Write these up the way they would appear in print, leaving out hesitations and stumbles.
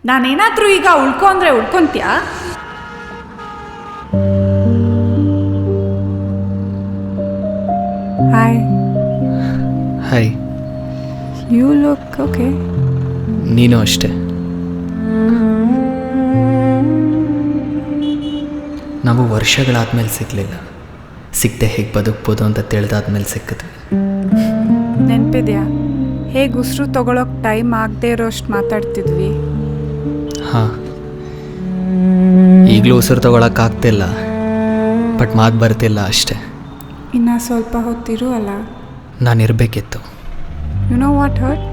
ನಾನೇನಾದರೂ ಈಗ ಉಳ್ಕೊ ಅಂದರೆ ಉಳ್ಕೊತೀಯಾ? Hi. Hi. You look okay. ನೀನು ಅಷ್ಟೆ. ನಾವು ವರ್ಷಗಳಾದ್ಮೇಲೆ ಸಿಗಲಿಲ್ಲ. ಸಿಗದೆ ಹೇಗೆ ಬದುಕ್ಬೋದು ಅಂತ ತಿಳಿದಾದ್ಮೇಲೆ ಸಿಕ್ಕಿದ್ವಿ. ನೆನಪಿದೆಯಾ ಹೇಗೆ ಉಸಿರು ತೊಗೊಳಕ್ಕೆ ಟೈಮ್ ಆಗದೆ ಇರೋಷ್ಟು ಮಾತಾಡ್ತಿದ್ವಿ? ಹಾಂ, ಈಗಲೂ ಉಸಿರು ತೊಗೊಳಕ್ಕಾಗ್ತಿಲ್ಲ, ಬಟ್ ಮಾತು ಬರ್ತಿಲ್ಲ ಅಷ್ಟೆ. ಇನ್ನು ಸ್ವಲ್ಪ ಹೊತ್ತಿರು ಅಲ್ಲ. ನಾನಿರಬೇಕಿತ್ತು. You know what hurt?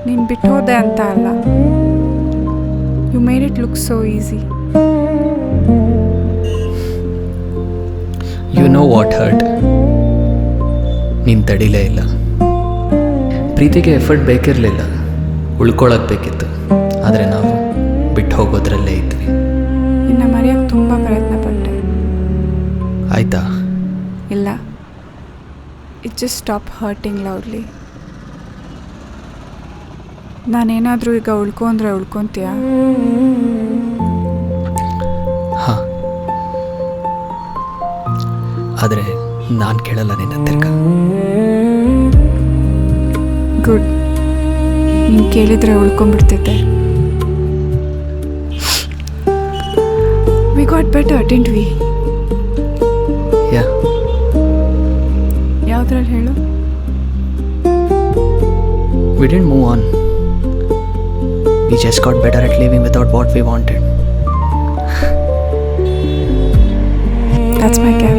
ನೀನು ಬಿಟ್ಟು ಹೋದೆ ಅಂತ ಅಲ್ಲ, you made it look so easy. You know what hurt? ನೀನು ತಡಿಲೇ ಇಲ್ಲ. ಪ್ರೀತಿಗೆ ಎಫರ್ಟ್ ಬೇಕಿರಲಿಲ್ಲ, ಉಳ್ಕೊಳಕ್ಕೆ ಬೇಕಿತ್ತು. ಆದರೆ ನಾವು ಬಿಟ್ಟು ಹೋಗೋದ್ರಲ್ಲೇ ಇದ್ವಿ. ಇನ್ನು ಮರೆಯೋಕ್ಕೆ ತುಂಬ ಪ್ರಯತ್ನ ಪಟ್ಟೆ. ಆಯಿತಾ? ಇಲ್ಲ, it just stop hurting loudly. ನಾನೇನಾದರೂ ಈಗ ಉಳ್ಕೊ ಅಂದರೆ ಉಳ್ಕೊತೀಯಾ? ಹಾಂ, ಆದರೆ ನಾನು ಕೇಳಲ್ಲ ನಿನ್ನ ತಿರ್ಗ. ಗುಡ್, ನೀನು ಕೇಳಿದರೆ ಉಳ್ಕೊಂಬಿಡ್ತಿದ್ದೆ. We got better, didn't we? Yeah. ಯಾವುದ್ರಲ್ಲಿ ಹೇಳು? We didn't move on. We just got better at living without what we wanted. That's my cap.